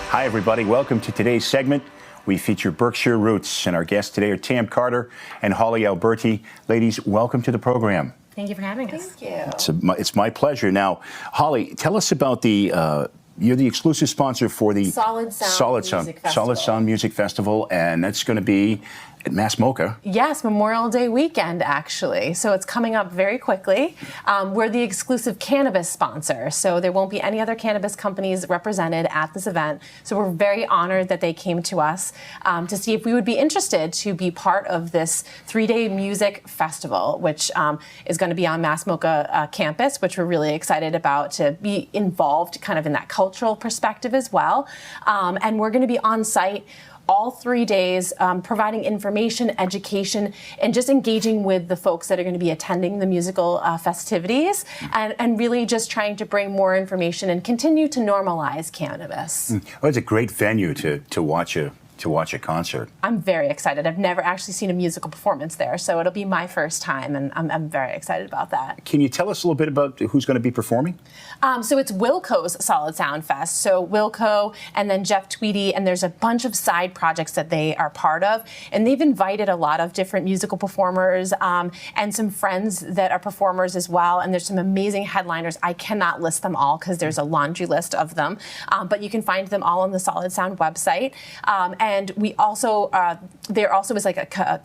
Hi, everybody. Welcome to today's segment. We feature Berkshire Roots, and our guests today are Tam Carter and Holly Alberti. Ladies, welcome to the program. Thank you for having us. Thank you. It's my pleasure. Now, Holly, tell us about you're the exclusive sponsor for the Solid Sound Music Festival, and that's going to be at Mass Mocha. Yes, Memorial Day weekend, actually. So it's coming up very quickly. We're the exclusive cannabis sponsor, so there won't be any other cannabis companies represented at this event. So we're very honored that they came to us to see if we would be interested to be part of this 3-day music festival, which is going to be on Mass Mocha campus, which we're really excited about to be involved kind of in that cultural perspective as well. And we're going to be on site all 3 days, providing information, education, and just engaging with the folks that are going to be attending the musical festivities, and really just trying to bring more information and continue to normalize cannabis. Well, it's a great venue to watch a concert. I'm very excited. I've never actually seen a musical performance there, so it'll be my first time, and I'm very excited about that. Can you tell us a little bit about who's going to be performing? So it's Wilco's Solid Sound Fest. So Wilco and then Jeff Tweedy, and there's a bunch of side projects that they are part of, and they've invited a lot of different musical performers and some friends that are performers as well, and there's some amazing headliners. I cannot list them all because there's a laundry list of them, but you can find them all on the Solid Sound website. And we also, there also is like a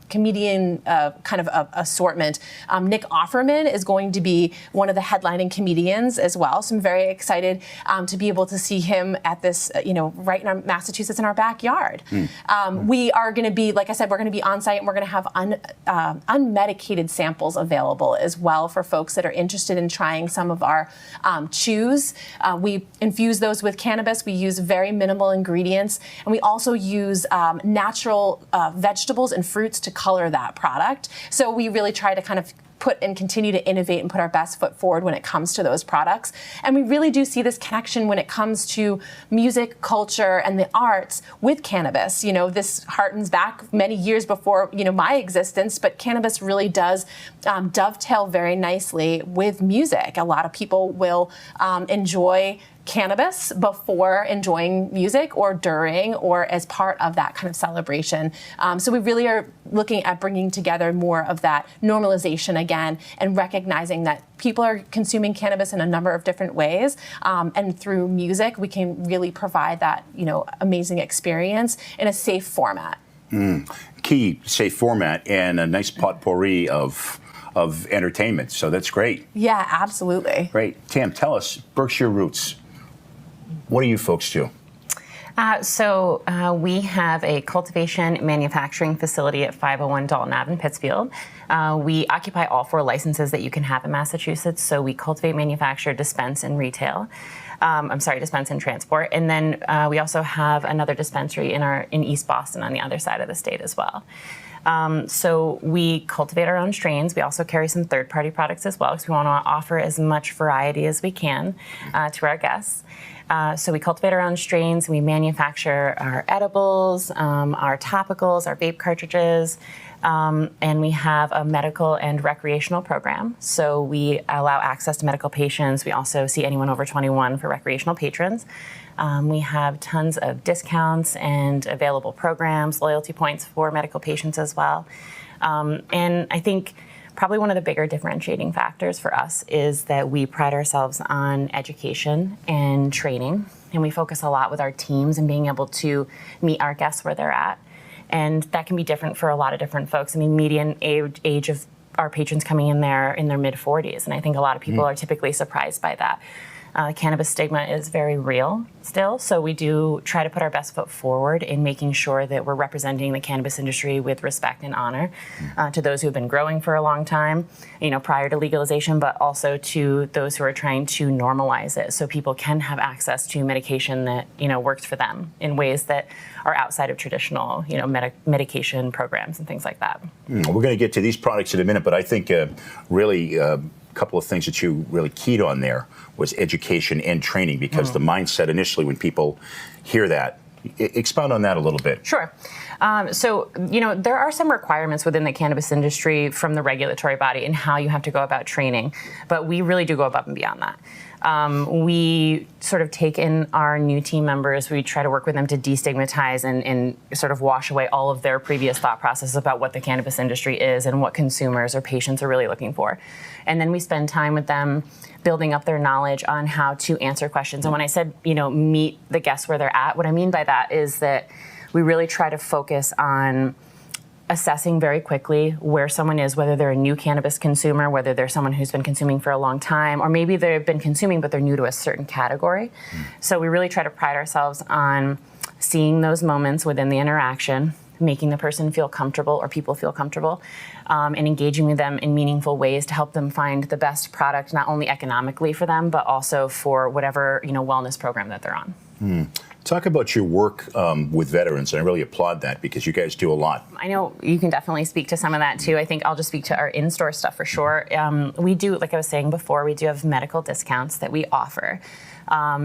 comedian kind of assortment. Nick Offerman is going to be one of the headlining comedians as well. So I'm very excited to be able to see him at this, right in our Massachusetts in our backyard. We are going to be, like I said, we're going to be on site, and we're going to have unmedicated samples available as well for folks that are interested in trying some of our chews. We infuse those with cannabis. We use very minimal ingredients, and we also use natural vegetables and fruits to color that product. So we really try to kind of put and continue to innovate and put our best foot forward when it comes to those products. And we really do see this connection when it comes to music, culture, and the arts with cannabis. This harkens back many years before, my existence, but cannabis really does dovetail very nicely with music. A lot of people will enjoy cannabis before enjoying music, or during, or as part of that kind of celebration. So we really are looking at bringing together more of that normalization again, and recognizing that people are consuming cannabis in a number of different ways. And through music, we can really provide that, amazing experience in a safe format. Key safe format and a nice potpourri of entertainment. So that's great. Yeah, absolutely. Great. Tam, tell us, Berkshire Roots. What do you folks do? So we have a cultivation manufacturing facility at 501 Dalton Ave in Pittsfield. We occupy all 4 licenses that you can have in Massachusetts. So we cultivate, manufacture, dispense, and retail. Dispense and transport. And then we also have another dispensary in East Boston on the other side of the state as well. So we cultivate our own strains. We also carry some third-party products as well, because we want to offer as much variety as we can to our guests. So we cultivate our own strains. We manufacture our edibles, our topicals, our vape cartridges, and we have a medical and recreational program. So we allow access to medical patients. We also see anyone over 21 for recreational patrons. We have tons of discounts and available programs, loyalty points for medical patients as well. And I think probably one of the bigger differentiating factors for us is that we pride ourselves on education and training, and we focus a lot with our teams and being able to meet our guests where they're at. And that can be different for a lot of different folks. I mean, median age of our patrons coming in there in their mid-40s, and I think a lot of people are typically surprised by that. Cannabis stigma is very real still, so we do try to put our best foot forward in making sure that we're representing the cannabis industry with respect and honor to those who have been growing for a long time, prior to legalization, but also to those who are trying to normalize it so people can have access to medication that, works for them in ways that are outside of traditional, medication programs and things like that. We're going to get to these products in a minute, but I think really couple of things that you really keyed on there was education and training, because the mindset initially when people hear that, expound on that a little bit. Sure. There are some requirements within the cannabis industry from the regulatory body in how you have to go about training, but we really do go above and beyond that. We sort of take in our new team members. We try to work with them to destigmatize and sort of wash away all of their previous thought processes about what the cannabis industry is and what consumers or patients are really looking for. And then we spend time with them building up their knowledge on how to answer questions. And when I said, meet the guests where they're at, what I mean by that is that we really try to focus on assessing very quickly where someone is, whether they're a new cannabis consumer, whether they're someone who's been consuming for a long time, or maybe they've been consuming but they're new to a certain category. So we really try to pride ourselves on seeing those moments within the interaction, making the person feel comfortable or people feel comfortable, and engaging with them in meaningful ways to help them find the best product, not only economically for them, but also for whatever wellness program that they're on. Talk about your work with veterans. I really applaud that because you guys do a lot. I know you can definitely speak to some of that too. I think I'll just speak to our in-store stuff for sure. We do, like I was saying before, we do have medical discounts that we offer.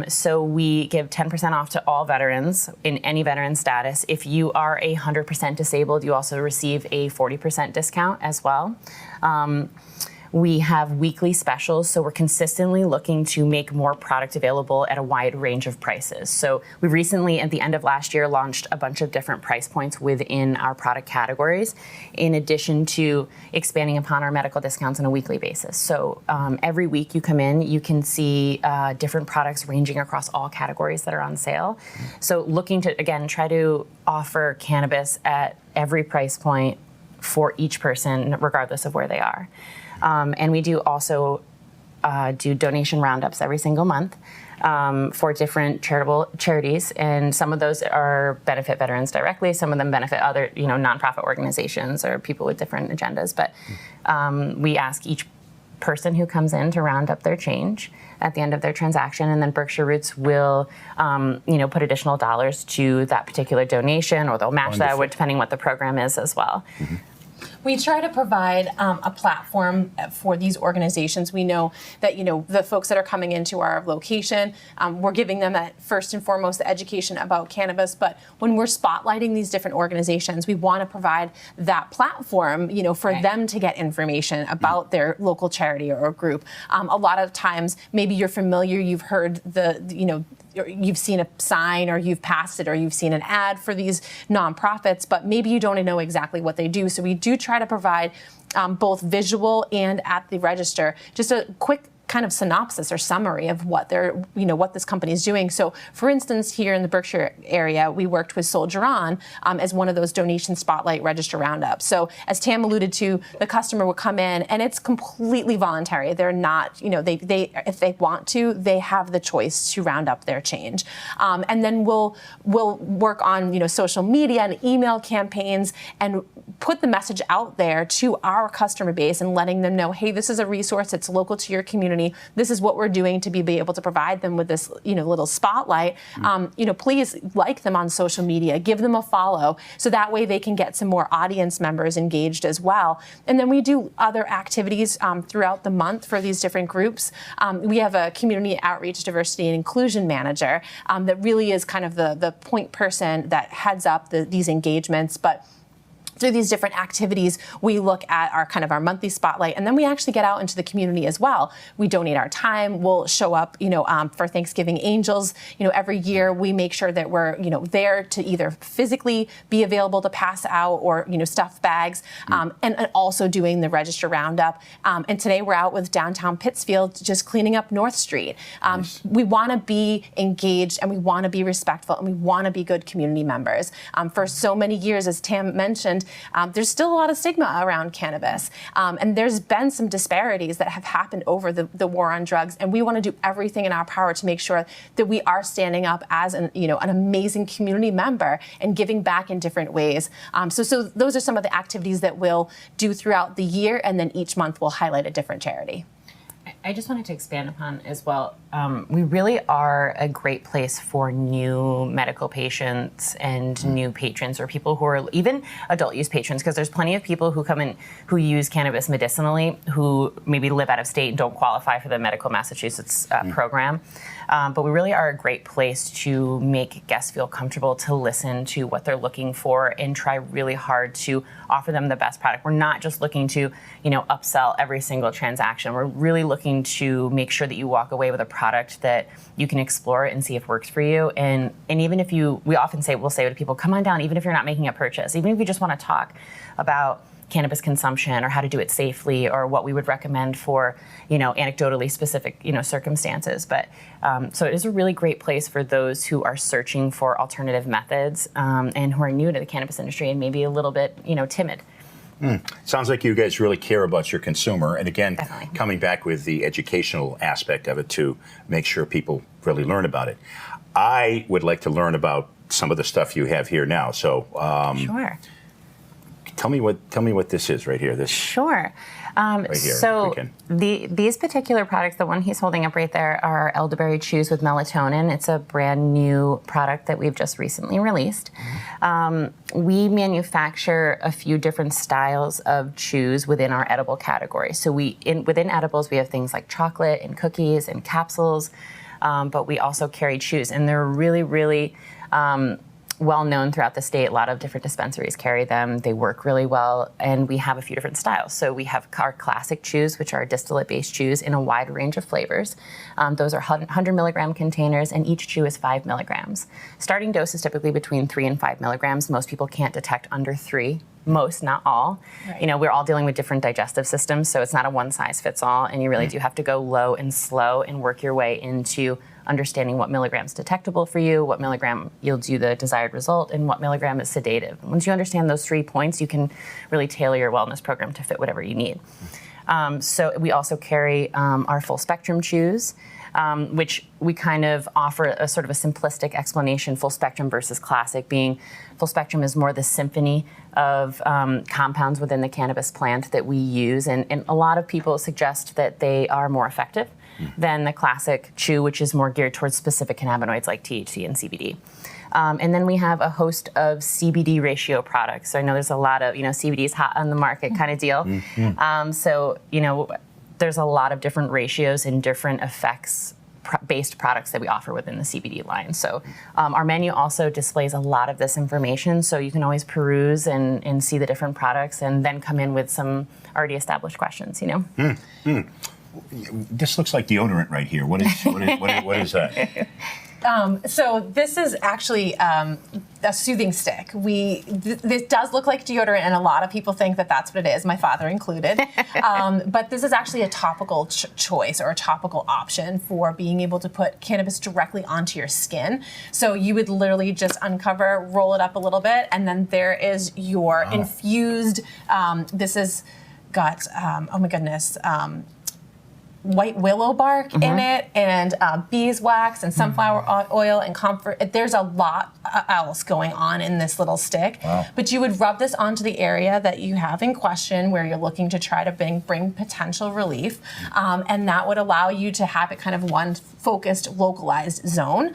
So we give 10% off to all veterans in any veteran status. If you are 100% disabled, you also receive a 40% discount as well. We have weekly specials, so we're consistently looking to make more product available at a wide range of prices. So we recently, at the end of last year, launched a bunch of different price points within our product categories, in addition to expanding upon our medical discounts on a weekly basis. So every week you come in, you can see different products ranging across all categories that are on sale. So looking to, again, try to offer cannabis at every price point for each person, regardless of where they are. And we do also do donation roundups every single month for different charities, and some of those are benefit veterans directly. Some of them benefit other, nonprofit organizations or people with different agendas. But we ask each person who comes in to round up their change at the end of their transaction, and then Berkshire Roots will, put additional dollars to that particular donation, or they'll match that, depending what the program is as well. We try to provide a platform for these organizations. We know that, the folks that are coming into our location, we're giving them that first and foremost education about cannabis. But when we're spotlighting these different organizations, we want to provide that platform, for them to get information about their local charity or group. A lot of times, maybe you're familiar, you've heard you've seen a sign, or you've passed it, or you've seen an ad for these nonprofits, but maybe you don't know exactly what they do. So we do try to provide both visual and at the register just a quick kind of synopsis or summary of what what this company is doing. So, for instance, here in the Berkshire area, we worked with Soldier On as one of those donation spotlight register roundups. So, as Tam alluded to, the customer would come in, and it's completely voluntary. They're not, they if they want to, they have the choice to round up their change. And then we'll work on social media and email campaigns and put the message out there to our customer base and letting them know, hey, this is a resource. It's local to your community. This is what we're doing to be able to provide them with this, little spotlight. Please like them on social media, give them a follow, so that way they can get some more audience members engaged as well. And then we do other activities throughout the month for these different groups. We have a community outreach, diversity, and inclusion manager that really is kind of the point person that heads up these engagements. But through these different activities, we look at our monthly spotlight, and then we actually get out into the community as well. We donate our time. We'll show up, for Thanksgiving Angels. Every year we make sure that we're, there to either physically be available to pass out or, stuff bags, and also doing the register roundup. And today we're out with downtown Pittsfield, just cleaning up North Street. Nice. We want to be engaged, and we want to be respectful, and we want to be good community members. For so many years, as Tam mentioned, there's still a lot of stigma around cannabis, and there's been some disparities that have happened over the war on drugs, and we want to do everything in our power to make sure that we are standing up as an amazing community member and giving back in different ways. So those are some of the activities that we'll do throughout the year, and then each month we'll highlight a different charity. I just wanted to expand upon as well. We really are a great place for new medical patients and new patrons, or people who are even adult use patrons, because there's plenty of people who come in who use cannabis medicinally who maybe live out of state and don't qualify for the Medical Massachusetts program. But we really are a great place to make guests feel comfortable to listen to what they're looking for and try really hard to offer them the best product. We're not just looking to, upsell every single transaction. We're really looking to make sure that you walk away with a product that you can explore and see if it works for you. And even if we'll say to people, come on down, even if you're not making a purchase, even if you just want to talk about cannabis consumption or how to do it safely or what we would recommend for, anecdotally specific, circumstances. But so it is a really great place for those who are searching for alternative methods and who are new to the cannabis industry and maybe a little bit, timid. Sounds like you guys really care about your consumer. And again, Definitely. coming back with the educational aspect of it to make sure people really learn about it. I would like to learn about some of the stuff you have here now. So Sure. tell me what this is right here. Sure. Right here, So if we these particular products, the one he's holding up right there, are elderberry chews with melatonin. It's a brand new product that we've just recently released. We manufacture a few different styles of chews within our edible category. So within edibles, we have things like chocolate and cookies and capsules, but we also carry chews, and they're really, really well known throughout the state. A lot of different dispensaries carry them. They work really well, and we have a few different styles. So we have our classic chews, which are distillate-based chews in a wide range of flavors. Those are 100 milligram containers, and each chew is 5 milligrams. Starting dose is typically between 3 and 5 milligrams. Most people can't detect under 3. Most, not all. Right. We're all dealing with different digestive systems, so it's not a one-size-fits-all, and you really do have to go low and slow and work your way into understanding what milligram is detectable for you, what milligram yields you the desired result, and what milligram is sedative. Once you understand those 3 points, you can really tailor your wellness program to fit whatever you need. So we also carry our full spectrum chews, which we kind of offer a sort of a simplistic explanation, full spectrum versus classic, being full spectrum is more the symphony of compounds within the cannabis plant that we use. And a lot of people suggest that they are more effective than the classic chew, which is more geared towards specific cannabinoids like THC and CBD. And then we have a host of CBD ratio products. So I know there's a lot of, CBD is hot on the market kind of deal. So, there's a lot of different ratios and different effects based products that we offer within the CBD line. So our menu also displays a lot of this information, so you can always peruse and see the different products and then come in with some already established questions, This looks like deodorant right here. What is that? So this is actually a soothing stick. This does look like deodorant, and a lot of people think that that's what it is, my father included. But this is actually a topical choice or a topical option for being able to put cannabis directly onto your skin. So you would literally just uncover, roll it up a little bit, and then there is your infused, this has got, oh my goodness, white willow bark in it, and beeswax and sunflower oil and comfort. There's a lot else going on in this little stick. Wow. But you would rub this onto the area that you have in question where you're looking to try to bring potential relief. And that would allow you to have it kind of one focused, localized zone.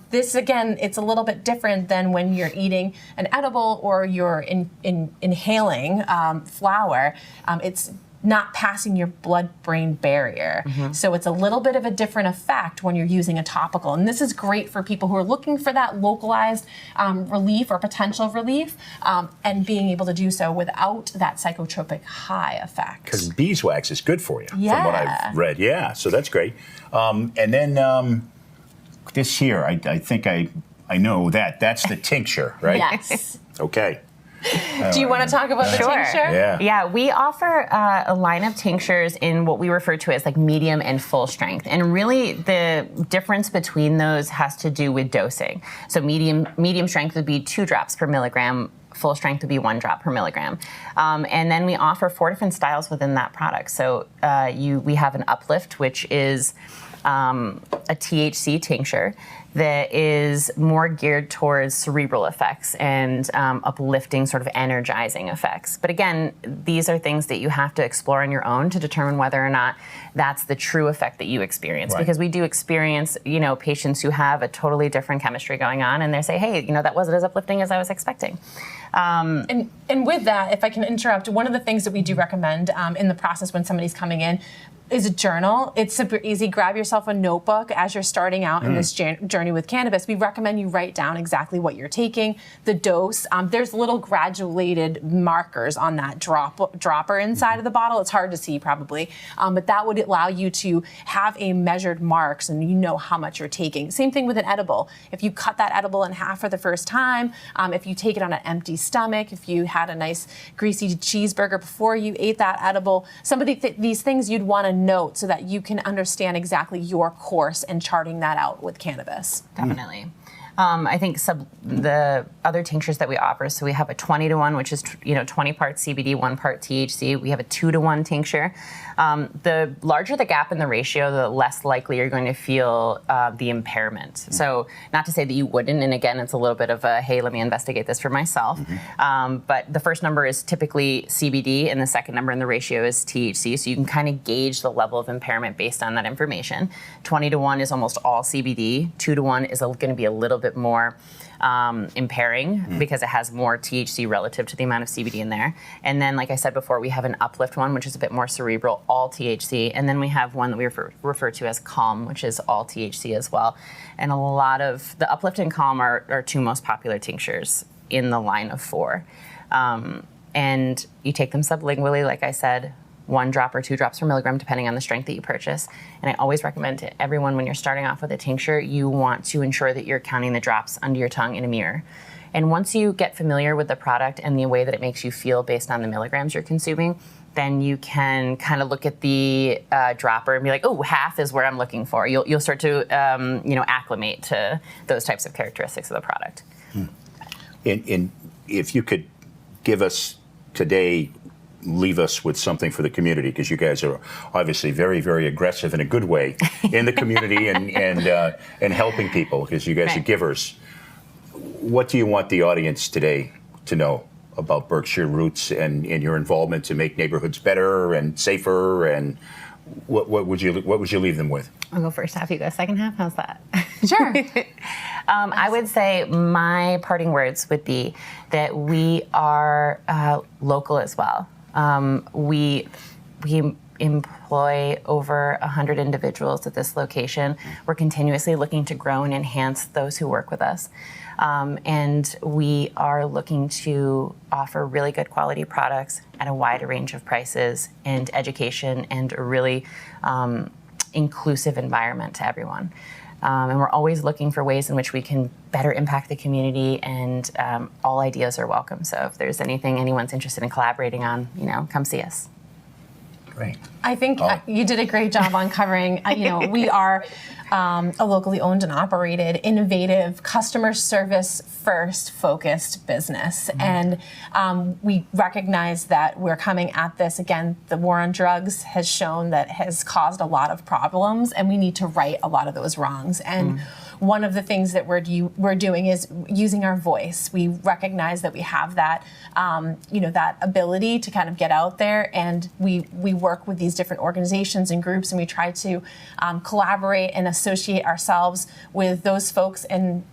This, again, it's a little bit different than when you're eating an edible or you're inhaling flower. It's not passing your blood-brain barrier. So it's a little bit of a different effect when you're using a topical. And this is great for people who are looking for that localized relief or potential relief, and being able to do so without that psychotropic high effect. Because beeswax is good for you, from what Yeah. I've read. Yeah, so that's great. And then this here, I think I know that's the tincture, right? Yes. Okay. Do you want to talk about the Sure. tincture? Yeah. We offer a line of tinctures in what we refer to as like medium and full strength. And really the difference between those has to do with dosing. So medium strength would be 2 drops per milligram. Full strength would be 1 drop per milligram. And then we offer 4 different styles within that product. So we have an uplift, which is a THC tincture that is more geared towards cerebral effects and uplifting, sort of energizing effects. But again, these are things that you have to explore on your own to determine whether or not that's the true effect that you experience. Right. Because we do experience, patients who have a totally different chemistry going on, and they say, hey, that wasn't as uplifting as I was expecting. And with that, if I can interrupt, one of the things that we do recommend in the process when somebody's coming in is a journal. It's super easy. Grab yourself a notebook as you're starting out in this journey with cannabis. We recommend you write down exactly what you're taking, the dose. There's little graduated markers on that dropper inside of the bottle. It's hard to see probably, but that would allow you to have a measured marks and you know how much you're taking. Same thing with an edible. If you cut that edible in half for the first time, if you take it on an empty stomach, if you had a nice greasy cheeseburger before you ate that edible, some of these things you'd want to note so that you can understand exactly your course and charting that out with cannabis. Definitely. I think the other tinctures that we offer, so we have a 20-to-1, which is 20 parts CBD, 1 part THC. We have a 2-to-1 tincture. The larger the gap in the ratio, the less likely you're going to feel the impairment. So not to say that you wouldn't, and again, it's a little bit of a, hey, let me investigate this for myself. But the first number is typically CBD, and the second number in the ratio is THC, so you can kind of gauge the level of impairment based on that information. 20-to-1 is almost all CBD. 2-to-1 is going to be a little bit more impairing because it has more THC relative to the amount of CBD in there. And then, like I said before, we have an uplift one, which is a bit more cerebral, all THC. And then we have one that we refer to as calm, which is all THC as well. And a lot of the uplift and calm are our two most popular tinctures in the line of 4. And you take them sublingually, like I said, 1 drop or 2 drops per milligram, depending on the strength that you purchase. And I always recommend to everyone when you're starting off with a tincture, you want to ensure that you're counting the drops under your tongue in a mirror. And once you get familiar with the product and the way that it makes you feel based on the milligrams you're consuming, then you can kind of look at the dropper and be like, oh, half is where I'm looking for. You'll start to acclimate to those types of characteristics of the product. And if you could give us today, leave us with something for the community, because you guys are obviously very, very aggressive in a good way in the community and helping people, because you guys are givers. What do you want the audience today to know about Berkshire Roots and your involvement to make neighborhoods better and safer, and what would you leave them with? I'll go first half, you go second half. How's that? Sure. I would say my parting words would be that we are local as well. We employ over 100 individuals at this location. We're continuously looking to grow and enhance those who work with us. And we are looking to offer really good quality products at a wide range of prices and education and a really inclusive environment to everyone. And we're always looking for ways in which we can better impact the community, and all ideas are welcome. So if there's anything anyone's interested in collaborating on, come see us. Great. I think you did a great job on covering, we are a locally owned and operated, innovative, customer service first focused business. And we recognize that we're coming at this, again, the war on drugs has shown that has caused a lot of problems, and we need to right a lot of those wrongs. And one of the things that we're doing is using our voice. We recognize that we have that, that ability to kind of get out there, and we work with these different organizations and groups, and we try to collaborate and associate ourselves with those folks and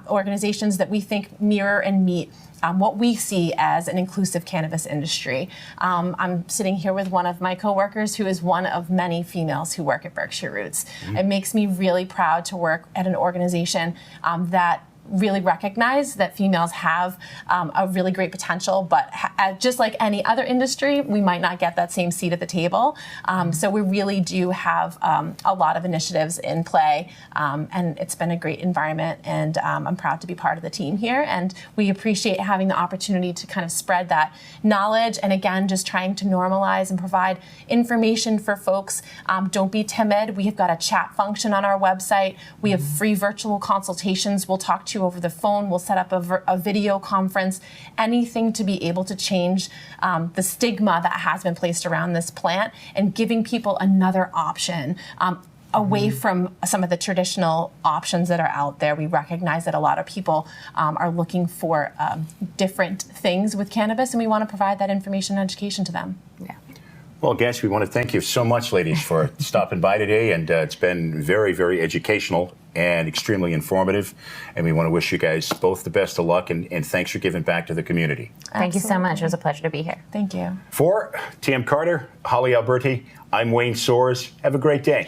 organizations that we think mirror and meet what we see as an inclusive cannabis industry. I'm sitting here with one of my coworkers who is one of many females who work at Berkshire Roots. It makes me really proud to work at an organization that really recognize that females have a really great potential, but just like any other industry, we might not get that same seat at the table. So we really do have a lot of initiatives in play, and it's been a great environment, and I'm proud to be part of the team here, and we appreciate having the opportunity to kind of spread that knowledge, and again, just trying to normalize and provide information for folks. Don't be timid. We have got a chat function on our website. We have free virtual consultations. We'll talk to you over the phone. We'll set up a video conference, anything to be able to change the stigma that has been placed around this plant and giving people another option. away from some of the traditional options that are out there. We recognize that a lot of people are looking for different things with cannabis, and we want to provide that information and education to them. Yeah. Well, guys, we want to thank you so much, ladies, for stopping by today, and it's been very, very educational and extremely informative, and we want to wish you guys both the best of luck, and thanks for giving back to the community. Thank you so much. It was a pleasure to be here. Thank you. For Tim Carter, Holly Alberti, I'm Wayne Soares. Have a great day.